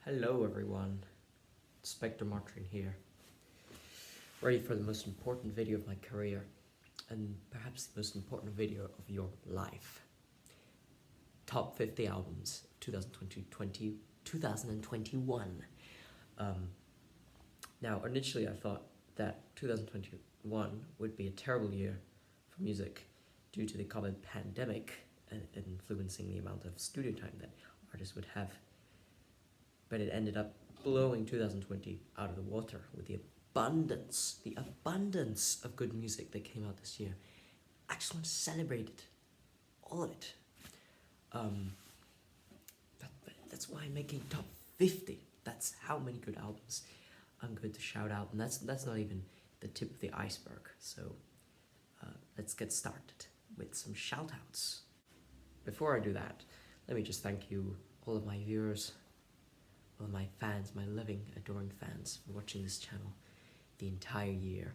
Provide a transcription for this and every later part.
Hello everyone, Spectre Martin here, ready for the most important video of my career, and perhaps the most important video of your life. Top 50 albums, 2021. Now, initially I thought that 2021 would be a terrible year for music due to the COVID pandemic and influencing the amount of studio time that artists would have. But it ended up blowing 2020 out of the water with the abundance of good music that came out this year. I just want to celebrate it, all of it. That's why I'm making top 50. That's how many good albums I'm going to shout out, and that's not even the tip of the iceberg. So let's get started with some shoutouts. Before I do that, let me just thank you, all of my viewers, all of my fans, my loving, adoring fans, for watching this channel the entire year,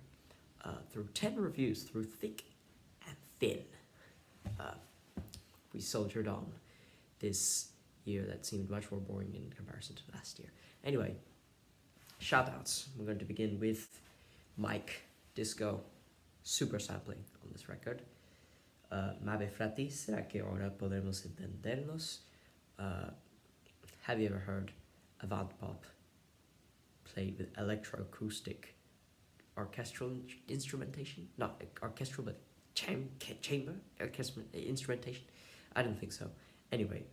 through 10 reviews, through thick and thin. We soldiered on this year that seemed much more boring in comparison to last year. Anyway, shoutouts. We're going to begin with Mike Disco, super sampling on this record. Mabe Frati, será que ahora podemos entendernos? Have you ever heard Avant Pop played with electroacoustic orchestral instrumentation? Not orchestral, but chamber orchestral instrumentation? I don't think so. Anyway,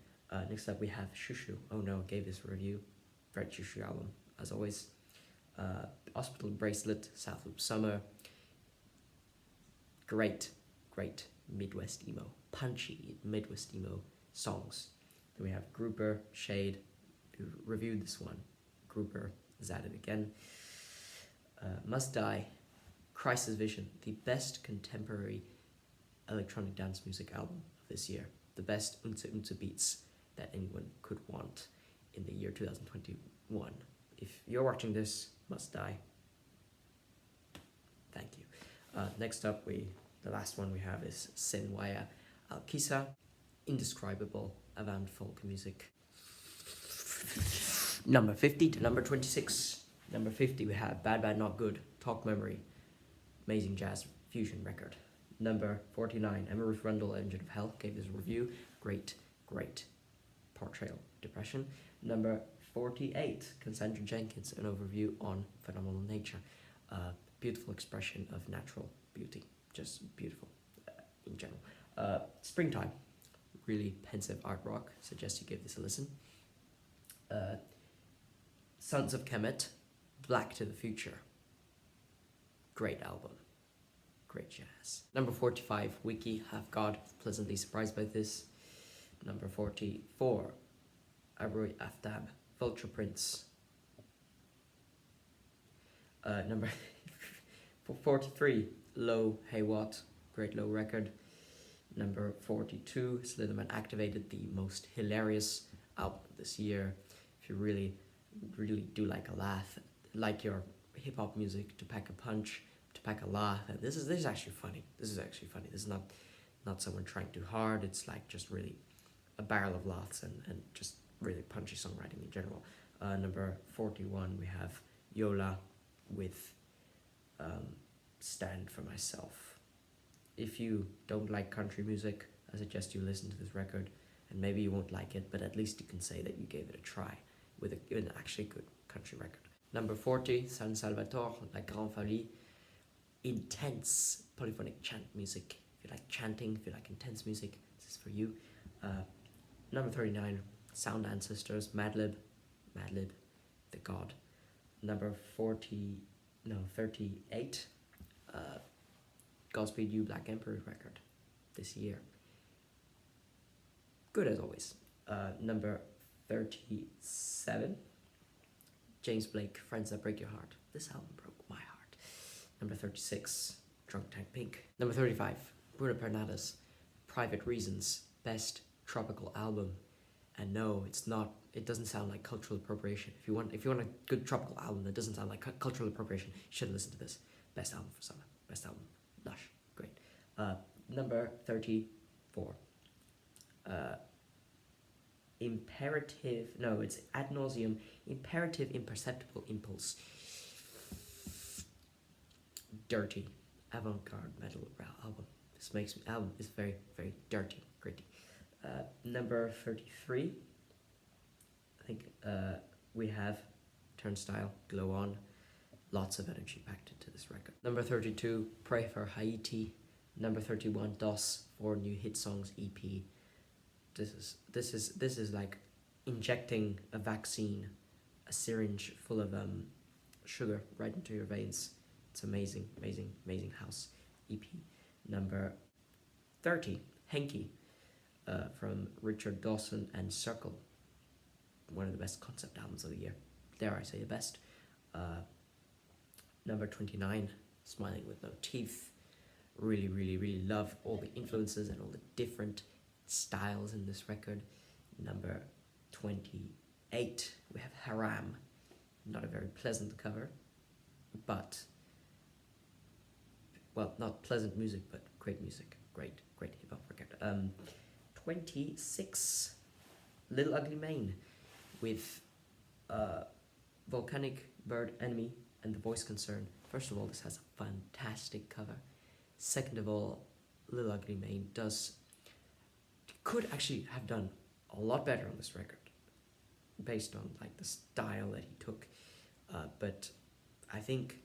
next up we have Shushu. Oh no, gave this review. Great Shushu album, as always. Hospital Bracelet, South Loop Summer. Great Midwest emo, punchy Midwest emo songs. Then we have Grouper, Shade. We reviewed this one. Grouper is at it again. Must Die, Crisis Vision, the best contemporary electronic dance music album of this year. The best unsa beats that anyone could want in the year 2021. If you're watching this, Must Die. Thank you. Next up, the last one we have is Senwaya Alkisa, indescribable avant folk music. Number 50 to number 26. Number 50 we have Bad Bad Not Good, Talk Memory, amazing jazz fusion record. Number 49, Emma Ruth Rundle, Engine of Hell, gave this review. Great portrayal of depression. Number 48, Cassandra Jenkins, an overview on phenomenal nature. Beautiful expression of natural beauty, just beautiful in general. Springtime, really pensive art rock, suggest you give this a listen. Sons of Kemet, Black to the Future, great album, great jazz. Number 45, Wiki, Half God, pleasantly surprised by this. Number 44, Abroy Aftab, Vulture Prince. Number 43, Low, Hey What, great Low record. Number 42, Slitherman Activated, the most hilarious album this year. If you really do like a laugh, like your hip-hop music, to pack a punch, to pack a laugh, and this is actually funny. This is not someone trying too hard. It's like just really a barrel of laughs and just really punchy songwriting in general. Number 41 we have Yola with Stand for Myself. If you don't like country music, I suggest you listen to this record, and maybe you won't like it, but at least you can say that you gave it a try with an actually good country record. Number 40, San Salvatore, La Grande Folie, intense polyphonic chant music. If you like chanting, if you like intense music, this is for you. Number 39, Sound Ancestors, Madlib, the God. Number 38, Godspeed You, Black Emperor record this year. Good as always. Number 37, James Blake, Friends That Break Your Heart. This album broke my heart. Number 36, Drunk Tank Pink. Number 35, Bruno Pernada's Private Reasons, best tropical album. And no, it doesn't sound like cultural appropriation. If you want a good tropical album that doesn't sound like cultural appropriation, you should listen to this. Best album for summer. Best album. Lush. Great. Number 34, imperative, no, it's ad nauseum, imperative, imperceptible impulse. Dirty, avant-garde metal album. This album is very, very dirty, gritty. Number 33, I think we have Turnstile, Glow On. Lots of energy packed into this record. Number 32, Pray for Haiti. Number 31, DOS, 4 new hit songs EP. This is like injecting a vaccine, a syringe full of sugar right into your veins. It's amazing, amazing, amazing house EP. Number 30, Henki, from Richard Dawson and Circle. One of the best concept albums of the year. Dare I say the best. Number 29, Smiling with No Teeth. Really, really, really love all the influences and all the different styles in this record. Number 28, we have Haram. Not a very pleasant cover, but, well, not pleasant music, but great music. Great hip-hop record. 26, Little Ugly Mane with Volcanic Bird Enemy and The Voice Concern. First of all, this has a fantastic cover. Second of all, Little Ugly Mane could actually have done a lot better on this record, based on like the style that he took. But I think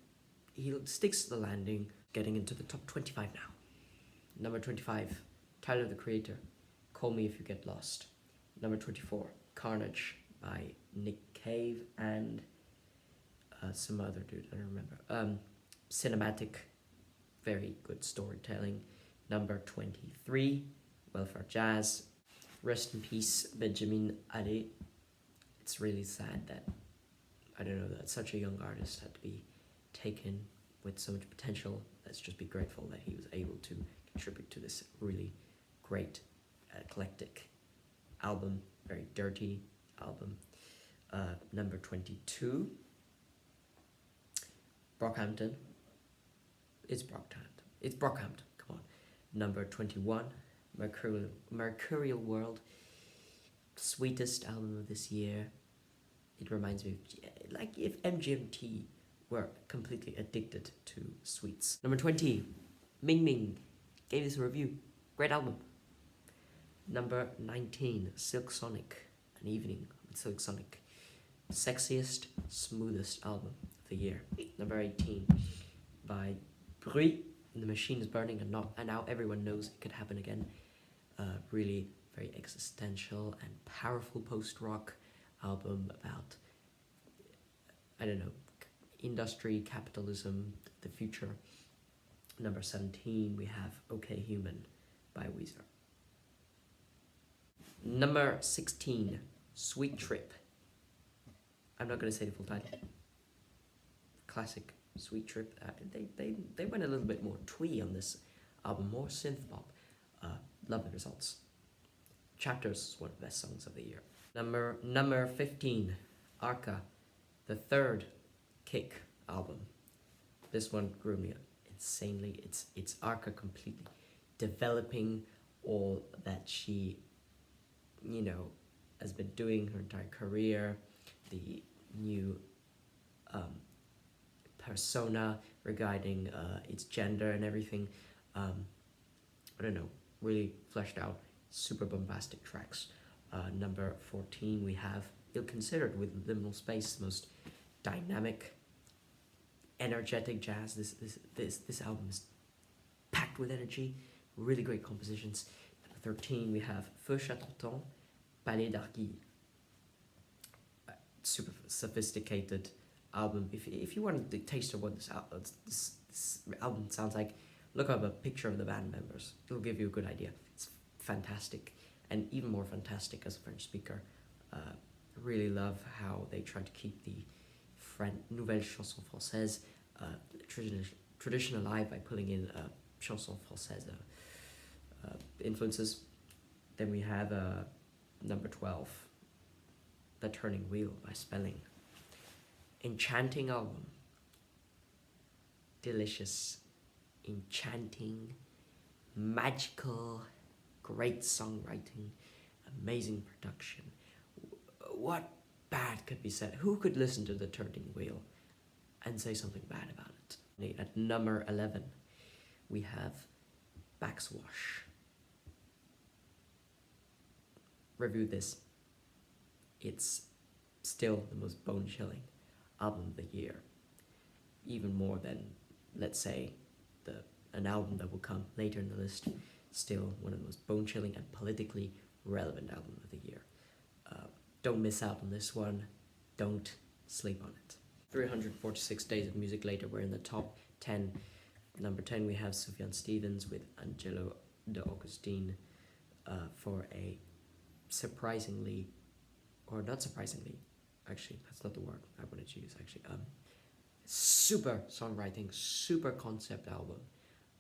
he sticks to the landing, getting into the top 25 now. Number 25, Tyler the Creator, Call Me If You Get Lost. Number 24, Carnage by Nick Cave and some other dude, I don't remember. Cinematic, very good storytelling. Number 23, Welfare Jazz, Rest in Peace, Benjamin Allais. It's really sad that, I don't know, that such a young artist had to be taken with so much potential. Let's just be grateful that he was able to contribute to this really great, eclectic album, very dirty album. Number 22, Brockhampton. It's Brockhampton, come on. Number 21, Mercurial World. Sweetest album of this year. It reminds me of, like, if MGMT were completely addicted to sweets. Number 20, Ming Ming. Gave this a review. Great album. Number 19, Silk Sonic. An Evening with Silk Sonic. Sexiest, smoothest album of the year. Number 18, by Bruit. The Machine is Burning and now everyone knows it could happen again. Really very existential and powerful post-rock album about, I don't know, industry, capitalism, the future. Number 17, we have Okay Human by Weezer. Number 16, Sweet Trip. I'm not going to say the full title. Classic Sweet Trip. They went a little bit more twee on this album, more synth pop. Love the results. Chapters is one of the best songs of the year. Number 15, Arca, the third Kick album. This one grew me insanely. It's Arca completely developing all that she, you know, has been doing her entire career. The new persona regarding its gender and everything. I don't know, really fleshed out, super bombastic tracks. Number 14, we have Ill-Considered with Liminal Space, the most dynamic, energetic jazz. This album is packed with energy, really great compositions. Number 13, we have Feu Chatterton, Palais d'Arguille. Super sophisticated album. If you want a taste of what this album sounds like, look up a picture of the band members. It'll give you a good idea. It's fantastic, and even more fantastic as a French speaker. Really love how they try to keep the nouvelle chanson française tradition alive by pulling in chanson française influences. Then we have number 12, The Turning Wheel by Spelling. Enchanting album. Delicious, enchanting, magical, great songwriting, amazing production, what bad could be said? Who could listen to the turning wheel and say something bad about it? At number 11, we have Backswash. Review this. It's still the most bone-chilling album of the year. Even more than, let's say, an album that will come later in the list. Still one of the most bone-chilling and politically relevant album of the year. Don't miss out on this one. Don't sleep on it. 346 Days of Music later, we're in the top 10. Number 10, we have Sophia Stevens with Angelo de Augustine for a surprisingly, or not surprisingly, actually, that's not the word I wanted to use, actually. Super songwriting, super concept album.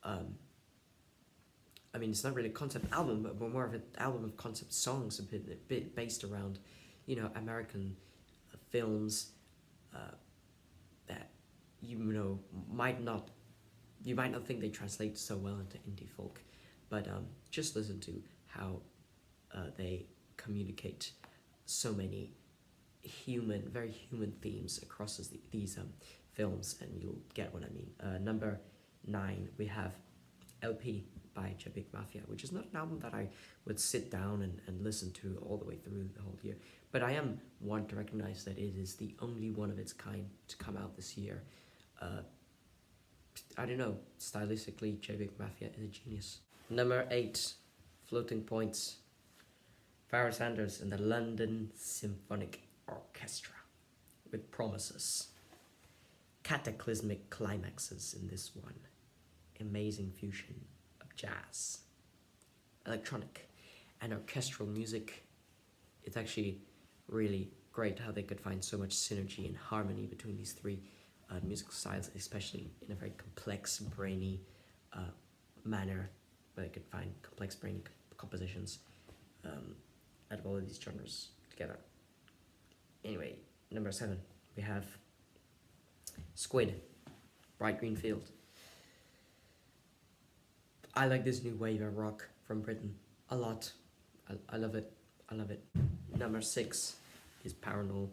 I mean, it's not really a concept album, but more of an album of concept songs, a bit based around, American films that you might not think they translate so well into indie folk, but just listen to how they communicate so many very human themes across these films, and you'll get what I mean. Number 9, we have LP by Jebik Mafia, which is not an album that I would sit down and listen to all the way through the whole year, but I am one to recognize that it is the only one of its kind to come out this year. I don't know, stylistically, Jebik Mafia is a genius. Number 8, Floating Points, Pharoah Sanders and the London Symphonic Orchestra with Promises. Cataclysmic climaxes in this one. Amazing fusion of jazz, electronic, and orchestral music. It's actually really great how they could find so much synergy and harmony between these three musical styles, especially in a very complex, brainy manner, where they could find complex, brainy compositions out of all of these genres together. Anyway, number 7, we have Squid, Bright Green Field. I like this new wave of rock from Britain a lot. I love it. I love it. Number 6 is Paranormal,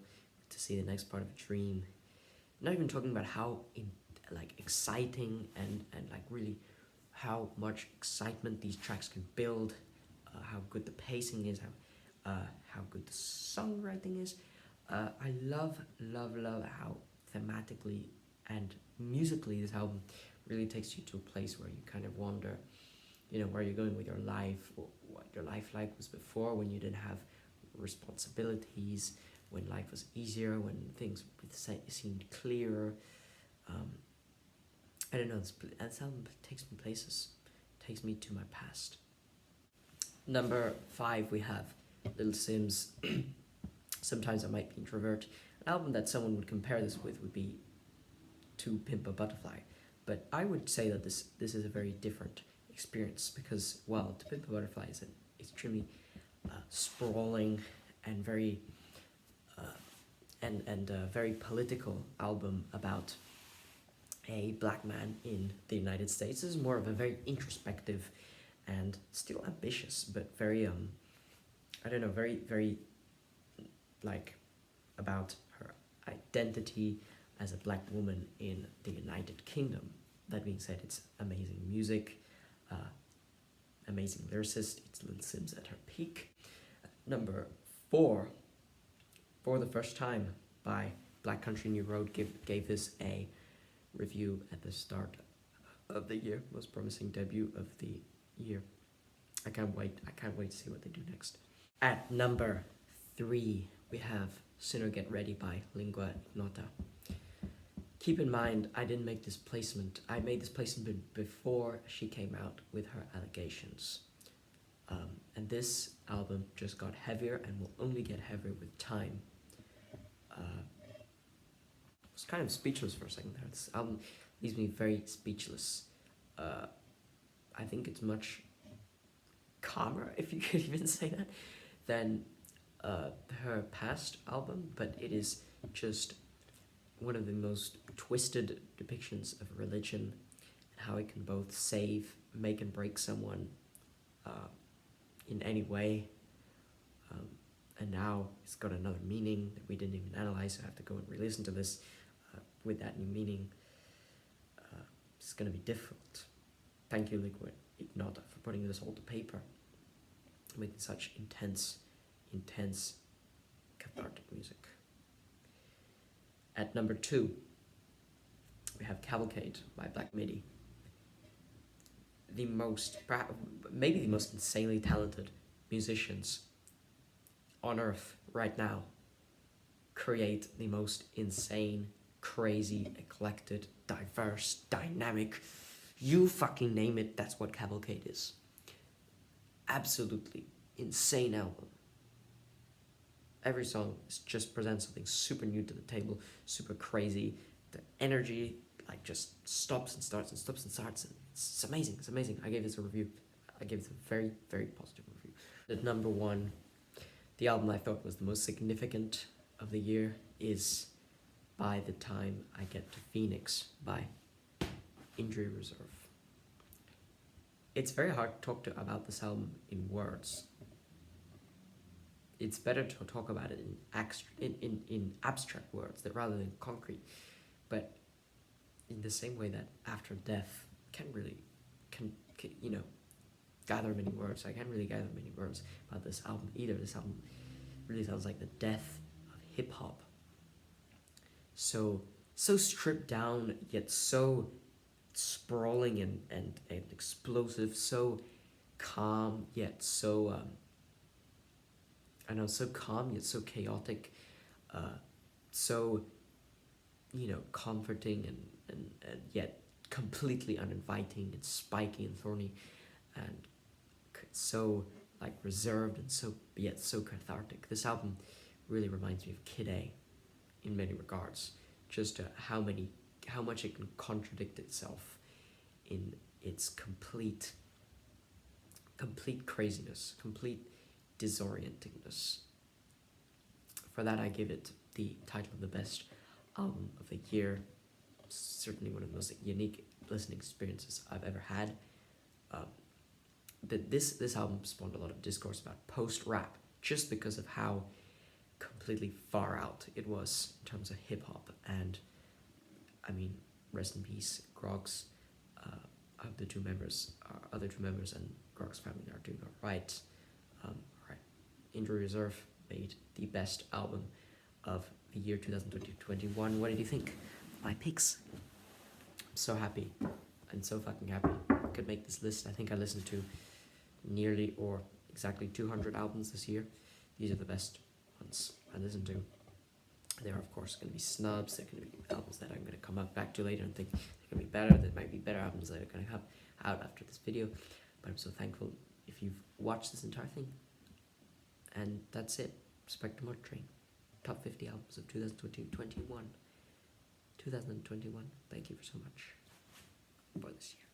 To See the Next Part of a Dream. Not even talking about how exciting and really how much excitement these tracks can build, how good the pacing is, how good the songwriting is. I love how thematically and musically this album really takes you to a place where you kind of wonder, where you're going with your life, what your life like was before, when you didn't have responsibilities, when life was easier, when things seemed clearer. I don't know, this album takes me places, takes me to my past. Number 5, we have Little Simps, Sometimes I Might Be Introvert. An album that someone would compare this with would be To Pimp a Butterfly. But I would say that this is a very different experience because, well, To Pimp a Butterfly is an extremely sprawling and very very political album about a black man in the United States. This is more of a very introspective and still ambitious, but very very about her identity as a black woman in the United Kingdom. That being said, it's amazing music, amazing lyricist. It's Little Simps at her peak. Number 4, For the First Time by Black Country New Road gave this a review at the start of the year. Most promising debut of the year. I can't wait to see what they do next. At number 3, we have Sinner Get Ready by Lingua, Nota. Keep in mind, I didn't make this placement. I made this placement before she came out with her allegations. And this album just got heavier and will only get heavier with time. I was kind of speechless for a second there. This album leaves me very speechless. I think it's much calmer, if you could even say that, than her past album, but it is just one of the most twisted depictions of religion and how it can both save, make and break someone in any way. and now it's got another meaning that we didn't even analyze, so I have to go and re-listen to this with that new meaning. It's going to be difficult. Thank you, lingua, nota, for putting this all to paper, making such intense, cathartic music. At number 2, we have Cavalcade by Black Midi. Maybe the most insanely talented musicians on earth right now create the most insane, crazy, eclectic, diverse, dynamic, you fucking name it, that's what Cavalcade is. Absolutely insane album. Every song just presents something super new to the table, super crazy. The energy just stops and starts and stops and starts, and it's amazing. It's amazing. I gave this a review. I gave this a very, very positive review. At number 1, the album I thought was the most significant of the year is By the Time I Get to Phoenix by Injury Reserve. It's very hard to talk about this album in words. It's better to talk about it in abstract words rather than concrete. But in the same way that After Death can gather many words, I can't really gather many words about this album either. This album really sounds like the death of hip hop. So stripped down, yet so sprawling and explosive, so calm, yet so so calm yet so chaotic, so comforting and yet completely uninviting and spiky and thorny, and so reserved and so cathartic. This album really reminds me of Kid A in many regards, just how much it can contradict itself in its complete craziness, complete disorientingness. For that, I give it the title of the best album of the year. Certainly one of the most unique listening experiences I've ever had. This album spawned a lot of discourse about post-rap, just because of how completely far out it was in terms of hip-hop. And I mean, rest in peace, Grog's other two members and Grog's family are doing alright. Injury Reserve made the best album of the year 2021. What did you think? My picks. I'm so happy. I'm so fucking happy I could make this list. I think I listened to nearly or exactly 200 albums this year. These are the best ones I listened to. There are of course going to be snubs. There are going to be albums that I'm going to come back to later and think they're going to be better. There might be better albums that are going to come out after this video. But I'm so thankful if you've watched this entire thing. And that's it. Spectrum Art Train. Top 50 albums of 2021. Thank you so much for this year.